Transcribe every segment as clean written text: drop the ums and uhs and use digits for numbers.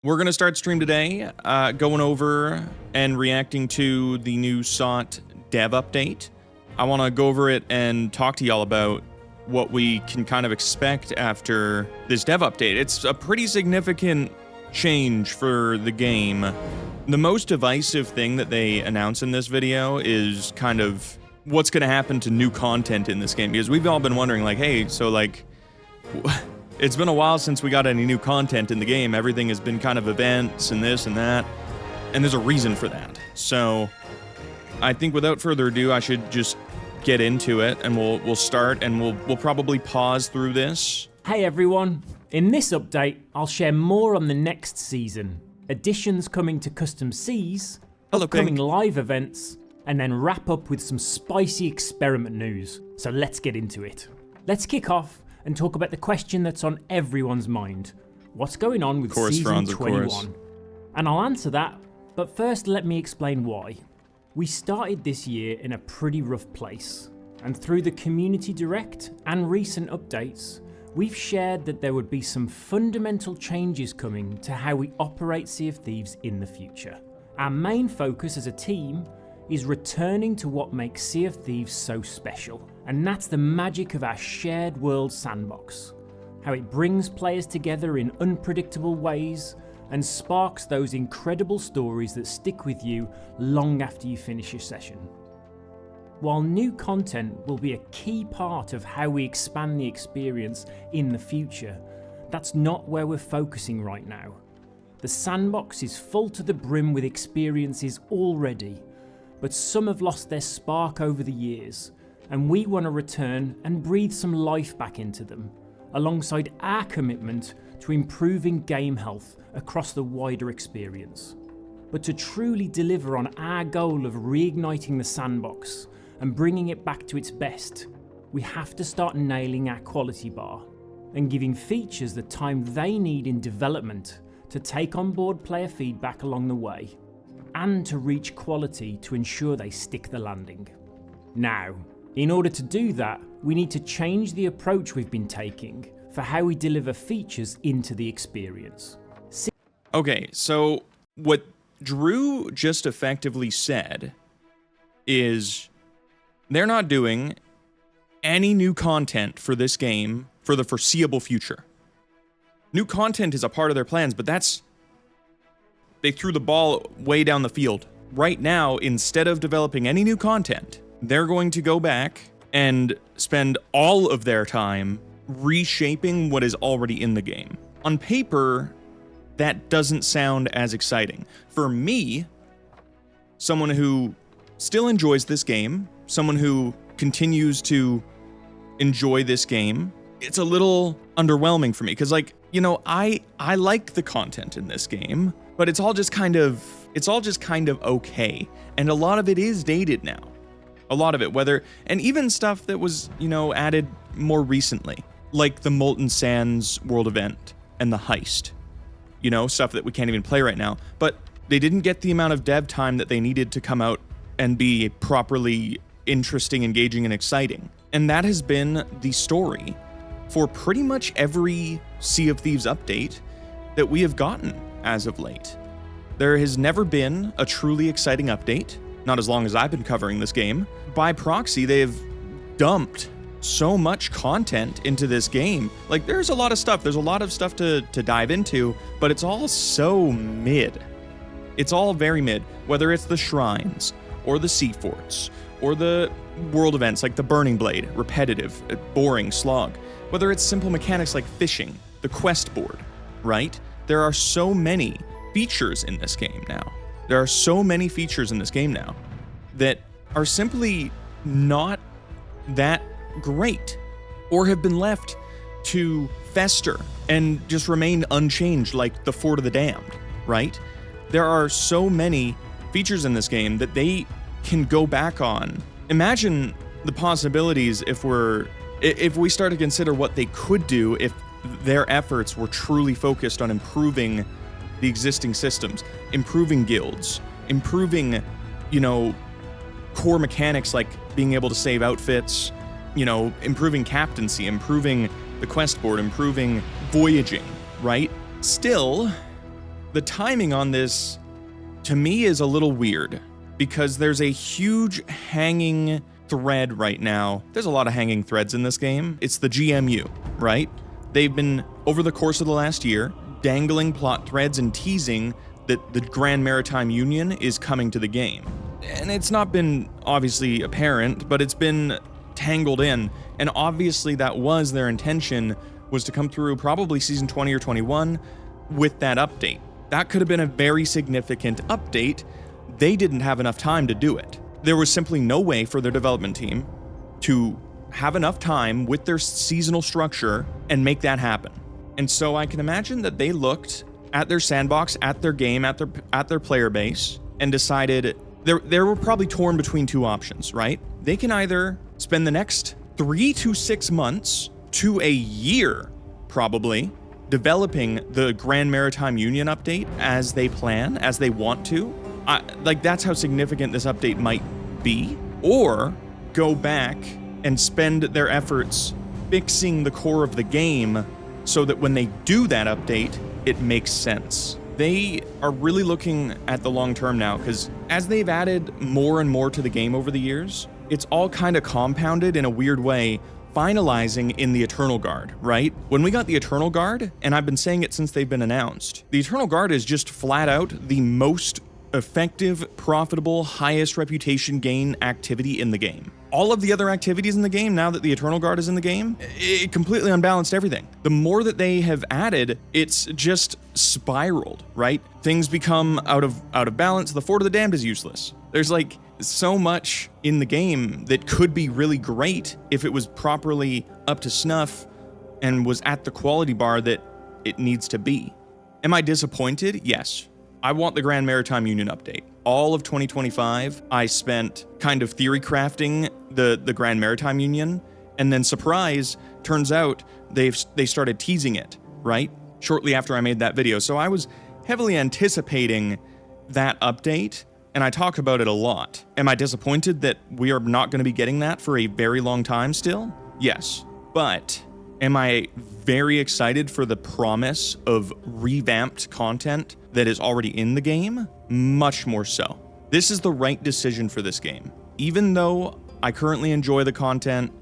We're going to start stream today, going over and reacting to the new SOT dev update. I want to go over it and talk to y'all about what we can kind of expect after this dev update. It's a pretty significant change for the game. The most divisive thing that they announce in this video is kind of what's going to happen to new content in this game, because we've all been wondering, like, hey, so like, it's been a while since we got any new content in the game. Everything has been kind of events and this and that, and there's a reason for that. So I think without further ado, I should just get into it, and we'll start, and we'll probably pause through this. Hey everyone, in this update, I'll share more on the next season, additions coming to custom Cs, upcoming live events, and then wrap up with some spicy experiment news. So let's get into it. Let's kick off and talk about the question that's on everyone's mind. What's going on with Season 21? And I'll answer that, but first let me explain why. We started this year in a pretty rough place, and through the Community Direct and recent updates, we've shared that there would be some fundamental changes coming to how we operate Sea of Thieves in the future. Our main focus as a team is returning to what makes Sea of Thieves so special, and that's the magic of our shared world sandbox, how it brings players together in unpredictable ways and sparks those incredible stories that stick with you long after you finish your session. While new content will be a key part of how we expand the experience in the future, that's not where we're focusing right now. The sandbox is full to the brim with experiences already, but some have lost their spark over the years, and we want to return and breathe some life back into them, alongside our commitment to improving game health across the wider experience. But to truly deliver on our goal of reigniting the sandbox and bringing it back to its best, we have to start nailing our quality bar and giving features the time they need in development to take on board player feedback along the way, and to reach quality to ensure they stick the landing. Now, in order to do that, we need to change the approach we've been taking for how we deliver features into the experience. Okay, so what Drew just effectively said is they're not doing any new content for this game for the foreseeable future. New content is a part of their plans, but they threw the ball way down the field. Right now, instead of developing any new content, they're going to go back and spend all of their time reshaping what is already in the game. On paper, that doesn't sound as exciting. For me, someone who still enjoys this game, someone who continues to enjoy this game, it's a little underwhelming for me, because, like, you know, I like the content in this game, but it's all just kind of okay. And a lot of it is dated now. A lot of it, and even stuff that was, you know, added more recently, like the Molten Sands world event and the heist, you know, stuff that we can't even play right now. But they didn't get the amount of dev time that they needed to come out and be properly interesting, engaging, and exciting. And that has been the story for pretty much every Sea of Thieves update that we have gotten as of late. There has never been a truly exciting update, not as long as I've been covering this game. By proxy, they've dumped so much content into this game. Like, there's a lot of stuff. There's a lot of stuff to dive into, but it's all so mid. It's all very mid, whether it's the shrines, or the sea forts, or the world events like the Burning Blade, repetitive, boring slog, whether it's simple mechanics like fishing, the quest board, right? There are so many features in this game now. There are so many features in this game now that are simply not that great, or have been left to fester and just remain unchanged, like the Fort of the Damned, right? There are so many features in this game that they can go back on. Imagine the possibilities if we start to consider what they could do if their efforts were truly focused on improving the existing systems, improving guilds, improving, you know, core mechanics like being able to save outfits, you know, improving captaincy, improving the quest board, improving voyaging, right? Still, the timing on this, to me, is a little weird because there's a huge hanging thread right now. There's a lot of hanging threads in this game. It's the GMU, right? They've been, over the course of the last year, dangling plot threads and teasing that the Grand Maritime Union is coming to the game. And it's not been obviously apparent, but it's been tangled in. And obviously that was their intention, was to come through probably season 20 or 21 with that update. That could have been a very significant update. They didn't have enough time to do it. There was simply no way for their development team to have enough time with their seasonal structure and make that happen. And so I can imagine that they looked at their sandbox, at their game, at their player base, and decided they were probably torn between two options, right? They can either spend the next 3 to 6 months to a year, probably, developing the Grand Maritime Union update as they plan, as they want to. That's how significant this update might be. Or go back and spend their efforts fixing the core of the game so that when they do that update, it makes sense. They are really looking at the long term now, because as they've added more and more to the game over the years, it's all kind of compounded in a weird way, finalizing in the Eternal Guard, right? When we got the Eternal Guard, and I've been saying it since they've been announced, the Eternal Guard is just flat out the most effective, profitable, highest reputation gain activity in the game. All of the other activities in the game, now that the Eternal Guard is in the game, it completely unbalanced everything. The more that they have added, it's just spiraled, right? Things become out of balance. The Fort of the Damned is useless. There's like so much in the game that could be really great if it was properly up to snuff and was at the quality bar that it needs to be. Am I disappointed? Yes. I want the Grand Maritime Union update. All of 2025, I spent kind of theory crafting the Grand Maritime Union, and then surprise, turns out they started teasing it, right? Shortly after I made that video. So I was heavily anticipating that update, and I talk about it a lot. Am I disappointed that we are not going to be getting that for a very long time still? Yes. But am I very excited for the promise of revamped content that is already in the game? Much more so. This is the right decision for this game. Even though I currently enjoy the content,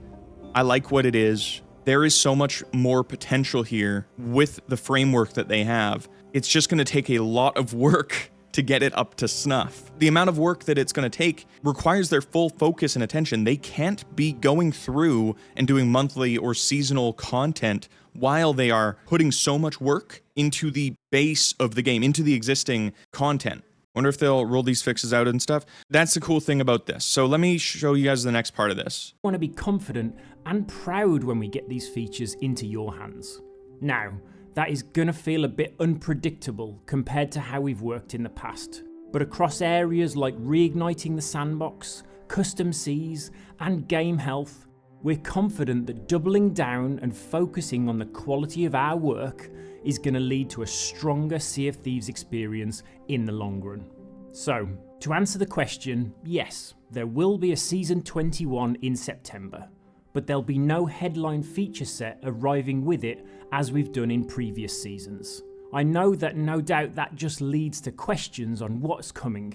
I like what it is, there is so much more potential here with the framework that they have. It's just going to take a lot of work to get it up to snuff. The amount of work that it's going to take requires their full focus and attention. They can't be going through and doing monthly or seasonal content while they are putting so much work into the base of the game, into the existing content. Wonder if they'll roll these fixes out and stuff. That's the cool thing about this. So let me show you guys the next part of this. I want to be confident and proud when we get these features into your hands. Now, that is going to feel a bit unpredictable compared to how we've worked in the past. But across areas like reigniting the sandbox, custom seas, and game health, we're confident that doubling down and focusing on the quality of our work is going to lead to a stronger Sea of Thieves experience in the long run. So, to answer the question, yes, there will be a Season 21 in September, but there'll be no headline feature set arriving with it as we've done in previous seasons. I know that no doubt that just leads to questions on what's coming,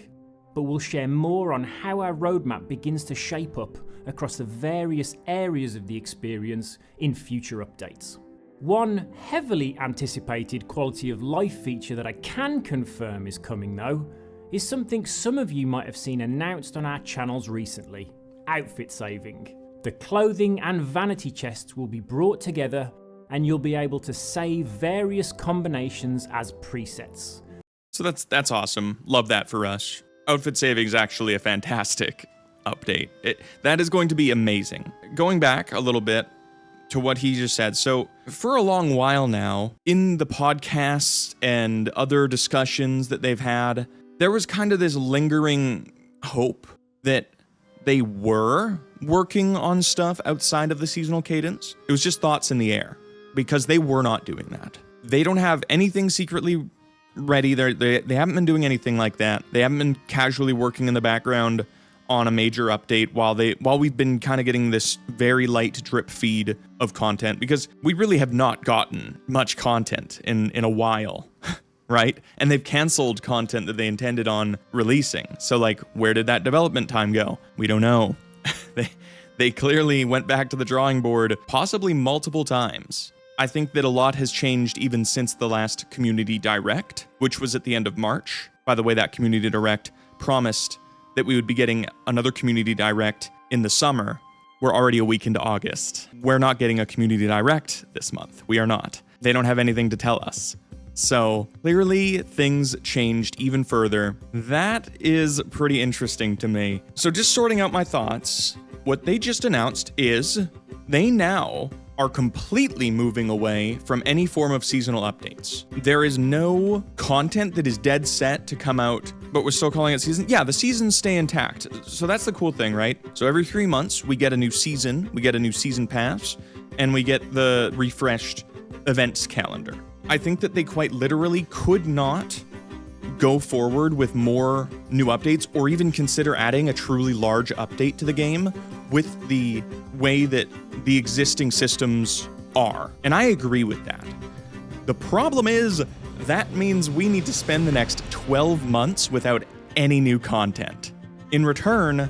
but we'll share more on how our roadmap begins to shape up across the various areas of the experience in future updates. One heavily anticipated quality of life feature that I can confirm is coming though, is something some of you might have seen announced on our channels recently: outfit saving. The clothing and vanity chests will be brought together and you'll be able to save various combinations as presets. So that's awesome. Love that for us. Outfit saving is actually a fantastic update. That is going to be amazing. Going back a little bit to what he just said. So for a long while now, in the podcasts and other discussions that they've had, there was kind of this lingering hope that they were working on stuff outside of the seasonal cadence. It was just thoughts in the air because they were not doing that. They don't have anything secretly ready. They haven't been doing anything like that. They haven't been casually working in the background on a major update while we've been kind of getting this very light drip feed of content, because we really have not gotten much content in a while. right? And they've canceled content that they intended on releasing. So like, where did that development time go? We don't know. They clearly went back to the drawing board possibly multiple times. I think that a lot has changed even since the last Community Direct, which was at the end of March. By the way, that Community Direct promised that we would be getting another Community Direct in the summer. We're already a week into August. We're not getting a Community Direct this month. We are not. They don't have anything to tell us. So clearly things changed even further. That is pretty interesting to me. So just sorting out my thoughts, what they just announced is they now are completely moving away from any form of seasonal updates. There is no content that is dead set to come out, but we're still calling it season. Yeah, the seasons stay intact. So that's the cool thing, right? So every 3 months, we get a new season, we get a new season pass, and we get the refreshed events calendar. I think that they quite literally could not go forward with more new updates or even consider adding a truly large update to the game with the way that the existing systems are. And I agree with that. The problem is that means we need to spend the next 12 months without any new content. In return,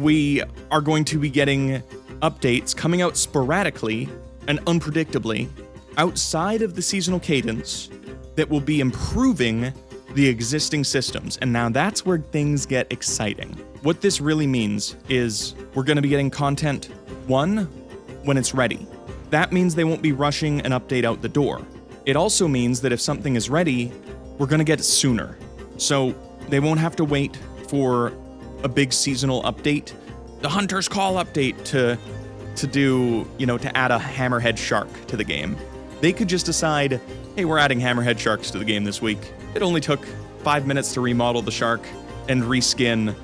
we are going to be getting updates coming out sporadically and unpredictably outside of the seasonal cadence that will be improving the existing systems. And now that's where things get exciting. What this really means is we're going to be getting content, one, when it's ready. That means they won't be rushing an update out the door. It also means that if something is ready, we're going to get it sooner. So they won't have to wait for a big seasonal update, the Hunter's Call update to do, to add a hammerhead shark to the game. They could just decide, hey, we're adding hammerhead sharks to the game this week. It only took 5 minutes to remodel the shark and reskin,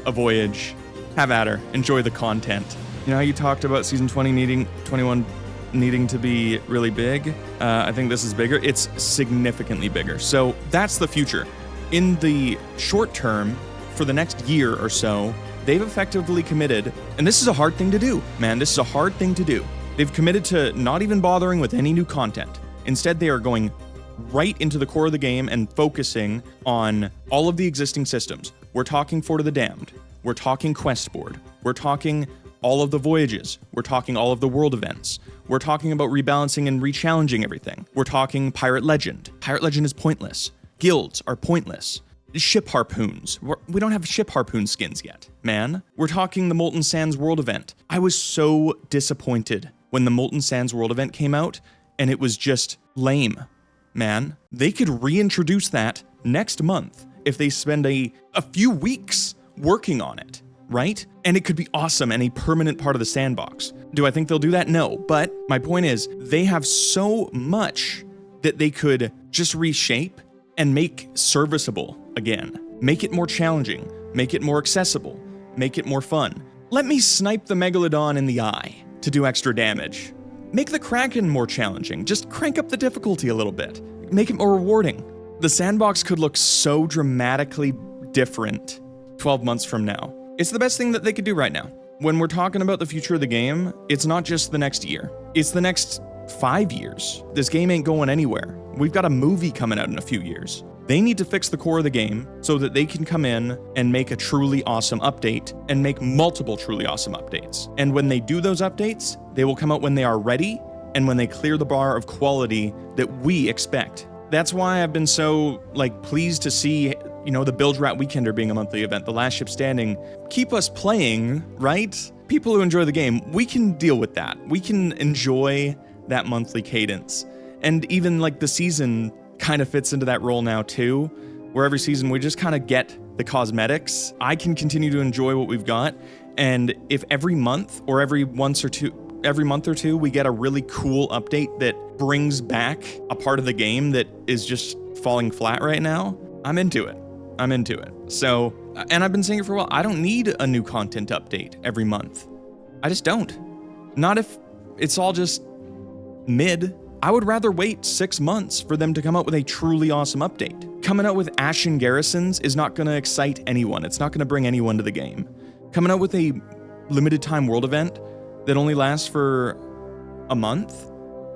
a voyage. Have at her. Enjoy the content. You know how you talked about season 21 needing to be really big? I think this is bigger. It's significantly bigger. So that's the future. In the short term, for the next year or so, they've effectively committed, and this is a hard thing to do, man. This is a hard thing to do. They've committed to not even bothering with any new content. Instead, they are going right into the core of the game and focusing on all of the existing systems. We're talking Fort of the Damned. We're talking Quest Board. We're talking all of the voyages. We're talking all of the world events. We're talking about rebalancing and re-challenging everything. We're talking Pirate Legend. Pirate Legend is pointless. Guilds are pointless. Ship harpoons. We don't have ship harpoon skins yet, man. We're talking the Molten Sands world event. I was so disappointed when the Molten Sands world event came out and it was just lame, man. They could reintroduce that next month if they spend a few weeks working on it, right? And it could be awesome and a permanent part of the sandbox. Do I think they'll do that? No. But my point is, they have so much that they could just reshape and make serviceable again. Make it more challenging. Make it more accessible. Make it more fun. Let me snipe the Megalodon in the eye to do extra damage. Make the Kraken more challenging. Just crank up the difficulty a little bit. Make it more rewarding. The sandbox could look so dramatically different 12 months from now. It's the best thing that they could do right now. When we're talking about the future of the game, it's not just the next year. It's the next 5 years. This game ain't going anywhere. We've got a movie coming out in a few years. They need to fix the core of the game so that they can come in and make a truly awesome update and make multiple truly awesome updates. And when they do those updates, they will come out when they are ready and when they clear the bar of quality that we expect. That's why I've been so pleased to see, the Bilge Rat Weekender being a monthly event, the Last Ship Standing. Keep us playing, right? People who enjoy the game, we can deal with that. We can enjoy that monthly cadence. And even the season kind of fits into that role now too, where every season we just kind of get the cosmetics. I can continue to enjoy what we've got, and if every month or every month or two we get a really cool update that brings back a part of the game that is just falling flat right now, I'm into it. So, and I've been saying it for a while, I don't need a new content update every month. I just don't. Not if it's all just mid. I would rather wait 6 months for them to come out with a truly awesome update. Coming out with Ashen Garrisons is not going to excite anyone. It's not going to bring anyone to the game. Coming out with a limited time world event that only lasts for a month,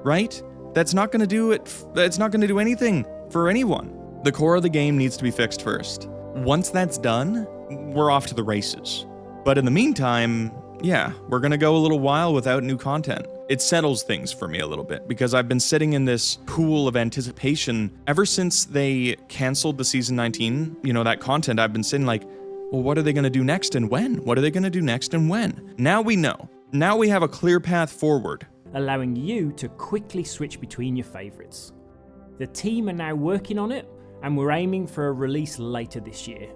right? That's not going to do it. That's not going to do anything for anyone. The core of the game needs to be fixed first. Once that's done, we're off to the races. But in the meantime, yeah, we're gonna go a little while without new content. It settles things for me a little bit because I've been sitting in this pool of anticipation ever since they canceled the season 19, that content. I've been sitting like, well, what are they gonna do next and when? What are they gonna do next and when? Now we know. Now we have a clear path forward. Allowing you to quickly switch between your favourites. The team are now working on it, and we're aiming for a release later this year,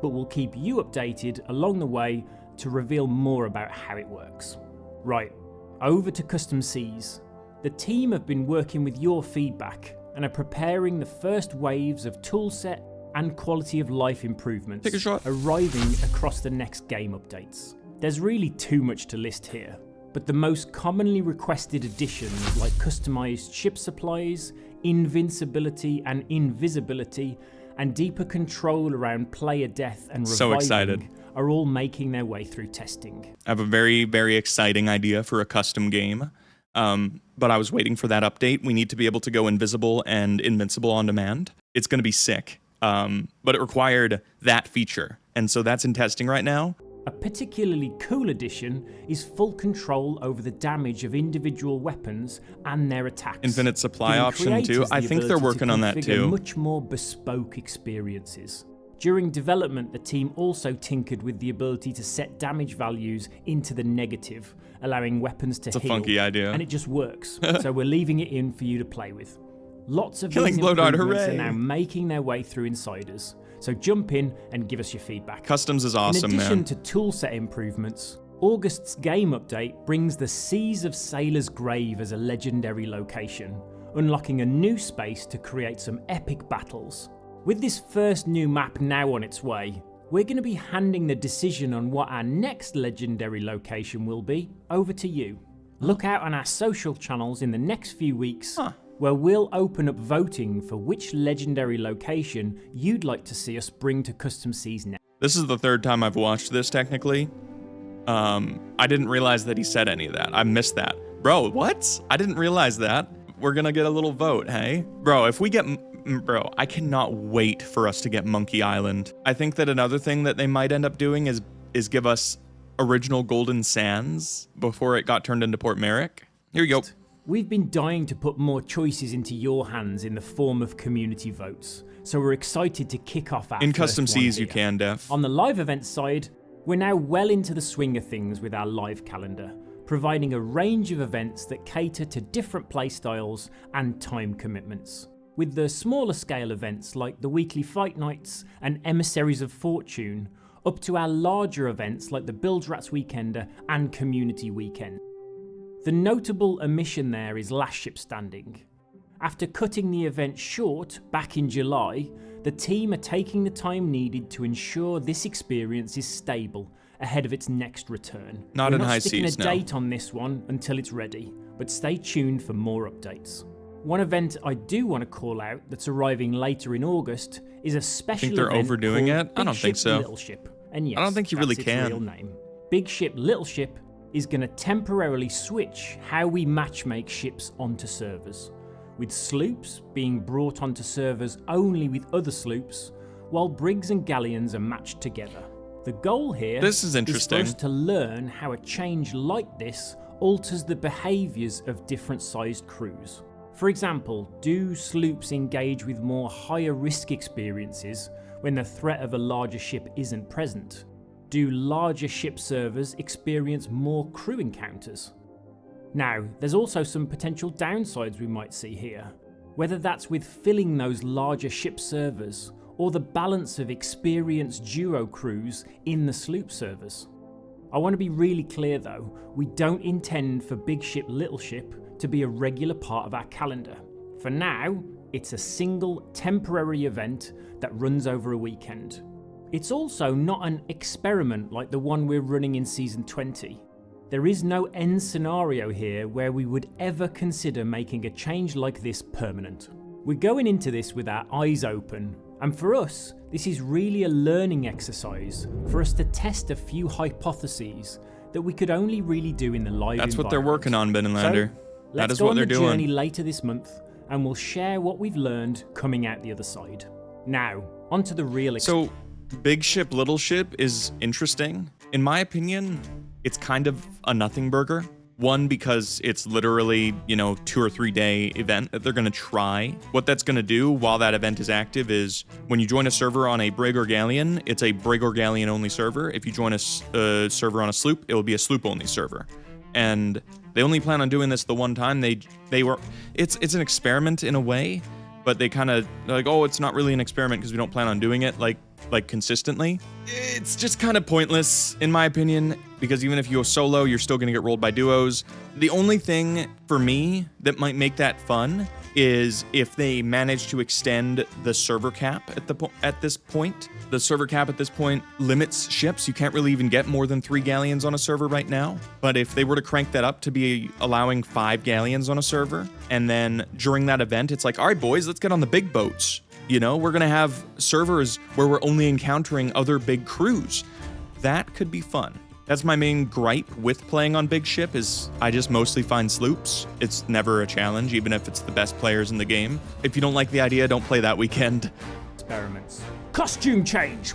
but we'll keep you updated along the way to reveal more about how it works. Right, over to Custom Seas. The team have been working with your feedback and are preparing the first waves of toolset and quality of life improvements Take a shot. arriving across the next game updates. There's really too much to list here, but the most commonly requested additions like customized ship supplies, invincibility and invisibility, and deeper control around player death and reviving So excited. are all making their way through testing. I have a very, very exciting idea for a custom game, but I was waiting for that update. We need to be able to go invisible and invincible on demand. It's going to be sick, but it required that feature, and so that's in testing right now. A particularly cool addition is full control over the damage of individual weapons and their attacks. Infinite supply giving option creators too. the I think they're ability working to on that configure too. much more bespoke experiences. During development, the team also tinkered with the ability to set damage values into the negative, allowing weapons to It's a heal. funky idea. And it just works, so we're leaving it in for you to play with. Lots of Killing these blow dart, improvements are hooray! now making their way through Insiders, so jump in and give us your feedback. Customs is awesome, In addition man. to toolset improvements, August's game update brings the Seas of Sailor's Grave as a legendary location, unlocking a new space to create some epic battles. With this first new map now on its way, we're going to be handing the decision on what our next legendary location will be over to you. Look out on our social channels in the next few weeks, where we'll open up voting for which legendary location you'd like to see us bring to Custom Seas next. This is the third time I've watched this, technically. I didn't realize that he said any of that. I missed that. Bro, what? I didn't realize that. We're gonna get a little vote, hey? Bro, if we get... Bro, I cannot wait for us to get Monkey Island. I think that another thing that they might end up doing is give us original Golden Sands before it got turned into Port Merrick. Here you go. We've been dying to put more choices into your hands in the form of community votes, so we're excited to kick off our In first Custom one Seas, you here. can, Def. On the live events side, we're now well into the swing of things with our live calendar, providing a range of events that cater to different playstyles and time commitments. With the smaller scale events like the weekly fight nights and Emissaries of Fortune, up to our larger events like the Bilge Rats Weekender and Community Weekend. The notable omission there is Last Ship Standing. After cutting the event short back in July, the team are taking the time needed to ensure this experience is stable ahead of its next return. Not We're in high sticking seas, a no. date on this one until it's ready, but stay tuned for more updates. One event I do want to call out that's arriving later in August is a special they're event overdoing called it? I don't Big think Ship, so. Little Ship. And yes, I don't think you really that's its can. real name. Big Ship, Little Ship is going to temporarily switch how we matchmake ships onto servers, with sloops being brought onto servers only with other sloops, while brigs and galleons are matched together. The goal here This is for interesting. us to learn how a change like this alters the behaviours of different sized crews. For example, do sloops engage with more higher risk experiences when the threat of a larger ship isn't present? Do larger ship servers experience more crew encounters? Now, there's also some potential downsides we might see here, whether that's with filling those larger ship servers or the balance of experienced duo crews in the sloop servers. I want to be really clear though, we don't intend for Big Ship Little Ship to be a regular part of our calendar. For now, it's a single temporary event that runs over a weekend. It's also not an experiment like the one we're running in Season 20. There is no end scenario here where we would ever consider making a change like this permanent. We're going into this with our eyes open, and for us, this is really a learning exercise for us to test a few hypotheses that we could only really do in the live That's what they're environment. working on, Ben and Lander. So, That let's is go what on they're the doing. journey later this month and we'll share what we've learned coming out the other side. Now, onto the real So, big ship, little ship is interesting. In my opinion, it's kind of a nothing burger. One, because it's literally, 2 or 3 day event that they're going to try. What that's going to do while that event is active is when you join a server on a brig or galleon, it's a brig or galleon only server. If you join a server on a sloop, it will be a sloop only server. And they only plan on doing this the one time. It's an experiment in a way, but they kind of like, oh, it's not really an experiment because we don't plan on doing it like consistently. It's just kind of pointless in my opinion, because even if you go solo, you're still going to get rolled by duos. The only thing for me that might make that fun is if they manage to extend the server cap at this point. The server cap at this point limits ships. You can't really even get more than 3 galleons on a server right now. But if they were to crank that up to be allowing 5 galleons on a server, and then during that event, it's like, all right, boys, let's get on the big boats. We're going to have servers where we're only encountering other big crews. That could be fun. That's my main gripe with playing on big ship is I just mostly find sloops. It's never a challenge, even if it's the best players in the game. If you don't like the idea, don't play that weekend. Experiments. Costume change!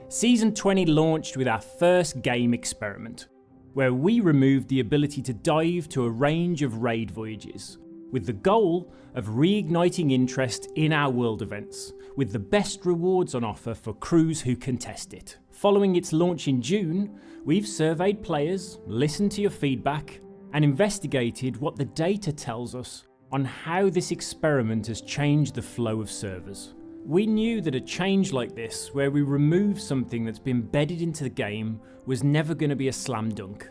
Season 20 launched with our first game experiment, where we removed the ability to dive to a range of raid voyages, with the goal of reigniting interest in our world events, with the best rewards on offer for crews who contest it. Following its launch in June, we've surveyed players, listened to your feedback, and investigated what the data tells us on how this experiment has changed the flow of servers. We knew that a change like this, where we remove something that's been embedded into the game, was never going to be a slam dunk.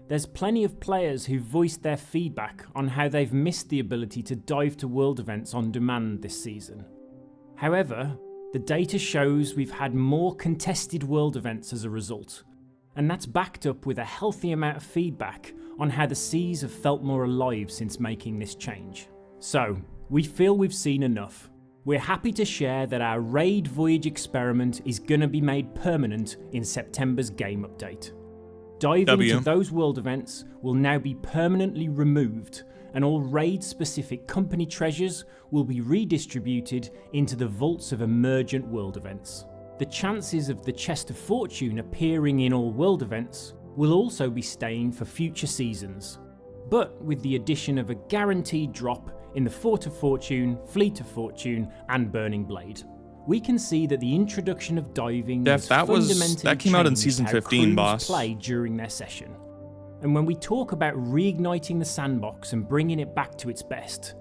There's plenty of players who voiced their feedback on how they've missed the ability to dive to world events on demand this season. However, the data shows we've had more contested world events as a result, and that's backed up with a healthy amount of feedback on how the seas have felt more alive since making this change. So, we feel we've seen enough. We're happy to share that our raid voyage experiment is going to be made permanent in September's game update. Diving to those world events will now be permanently removed, and all raid-specific company treasures will be redistributed into the vaults of emergent world events. The chances of the Chest of Fortune appearing in all world events will also be staying for future seasons, but with the addition of a guaranteed drop in the Fort of Fortune, Fleet of Fortune, and Burning Blade. We can see that the introduction of diving has fundamentally that came out in changed season how 15, crews boss. play during their session. And when we talk about reigniting the sandbox and bringing it back to its best,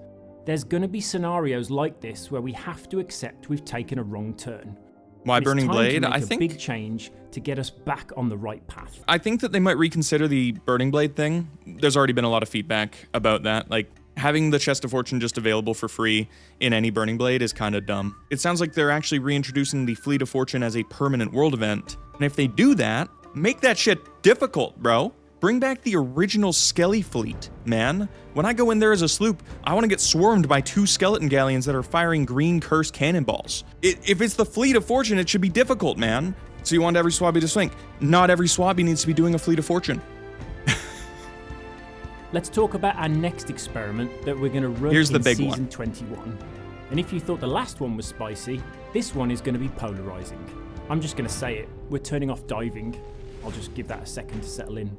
there's going to be scenarios like this where we have to accept we've taken a wrong turn. Why Burning Blade? I think a big change to get us back on the right path. I think that they might reconsider the Burning Blade thing. There's already been a lot of feedback about that. Like, having the Chest of Fortune just available for free in any Burning Blade is kind of dumb. It sounds like they're actually reintroducing the Fleet of Fortune as a permanent world event. And if they do that, make that shit difficult, bro. Bring back the original Skelly fleet, man. When I go in there as a sloop, I want to get swarmed by 2 skeleton galleons that are firing green cursed cannonballs. If it's the Fleet of Fortune, it should be difficult, man. So you want every swabby to swing. Not every swabby needs to be doing a Fleet of Fortune. Let's talk about our next experiment that we're going to run Here's the in big season one. 21. And if you thought the last one was spicy, this one is going to be polarizing. I'm just going to say it. We're turning off diving. I'll just give that a second to settle in.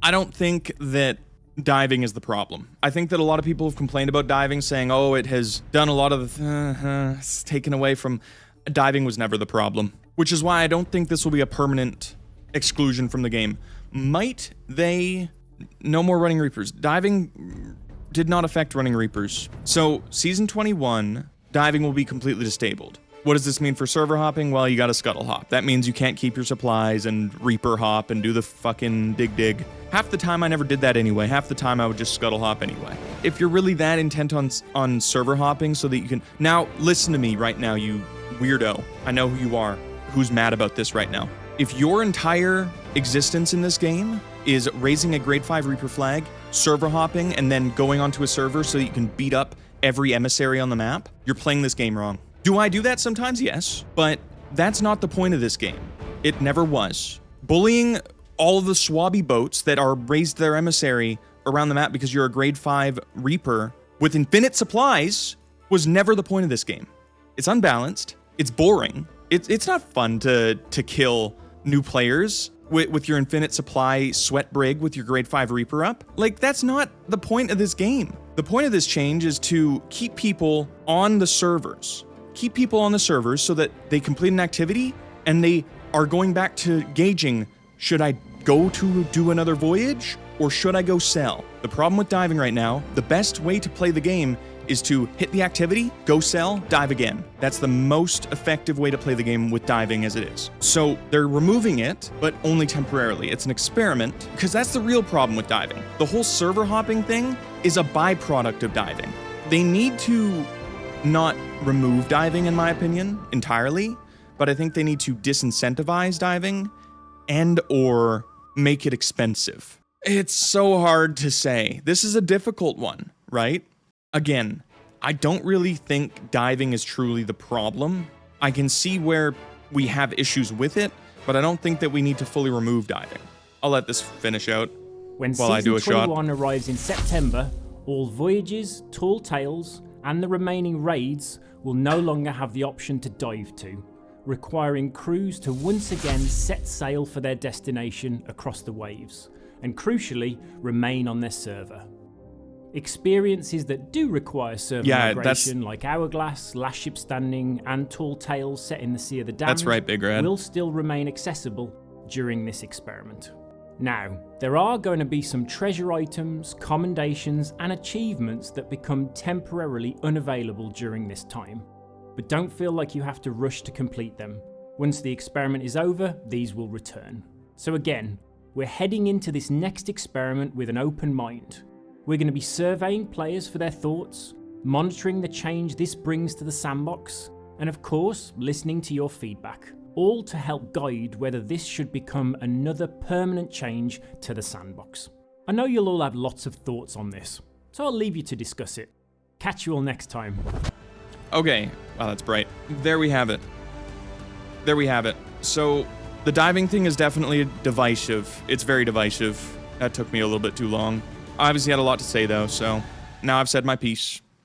I don't think that diving is the problem. I think that a lot of people have complained about diving, saying, oh, it has done a lot of the... it's taken away from... Diving was never the problem. Which is why I don't think this will be a permanent exclusion from the game. Might they... No more Running Reapers. Diving did not affect Running Reapers. So, Season 21, diving will be completely disabled. What does this mean for server hopping? Well, you gotta scuttle hop. That means you can't keep your supplies and Reaper hop and do the fucking dig. Half the time I never did that anyway. Half the time I would just scuttle hop anyway. If you're really that intent on server hopping so that you can... Now, listen to me right now, you weirdo. I know who you are. Who's mad about this right now? If your entire existence in this game is raising a grade 5 Reaper flag, server hopping, and then going onto a server so that you can beat up every emissary on the map, you're playing this game wrong. Do I do that sometimes? Yes. But that's not the point of this game. It never was. Bullying all of the swabby boats that are raised their emissary around the map because you're a grade 5 Reaper with infinite supplies was never the point of this game. It's unbalanced. It's boring. It's not fun to kill new players with your infinite supply sweat brig with your grade 5 Reaper up. Like, that's not the point of this game. The point of this change is to keep people on the servers. Keep people on the servers so that they complete an activity and they are going back to gauging, should I go to do another voyage or should I go sell? The problem with diving right now, the best way to play the game is to hit the activity, go sell, dive again. That's the most effective way to play the game with diving as it is. So they're removing it, but only temporarily. It's an experiment, because that's the real problem with diving. The whole server hopping thing is a byproduct of diving. They need to not remove diving, in my opinion, entirely, but I think they need to disincentivize diving and or make it expensive. It's so hard to say. This is a difficult one, right? Again, I don't really think diving is truly the problem. I can see where we have issues with it, but I don't think that we need to fully remove diving. I'll let this finish out when while I do a shot. Season 21 arrives in September, all voyages, tall tales, and the remaining raids will no longer have the option to dive to, requiring crews to once again set sail for their destination across the waves, and crucially, remain on their server. Experiences that do require server migration, like Hourglass, Last Ship Standing, and Tall Tales set in the Sea of the Damned, that's right, Big Red, will still remain accessible during this experiment. Now, there are going to be some treasure items, commendations, and achievements that become temporarily unavailable during this time, but don't feel like you have to rush to complete them. Once the experiment is over, these will return. So again, we're heading into this next experiment with an open mind. We're going to be surveying players for their thoughts, monitoring the change this brings to the sandbox, and of course, listening to your feedback, all to help guide whether this should become another permanent change to the sandbox. I know you'll all have lots of thoughts on this, so I'll leave you to discuss it. Catch you all next time. Okay, wow, that's bright. There we have it. There we have it. So, the diving thing is definitely divisive. It's very divisive. That took me a little bit too long. I obviously had a lot to say though, so now I've said my piece.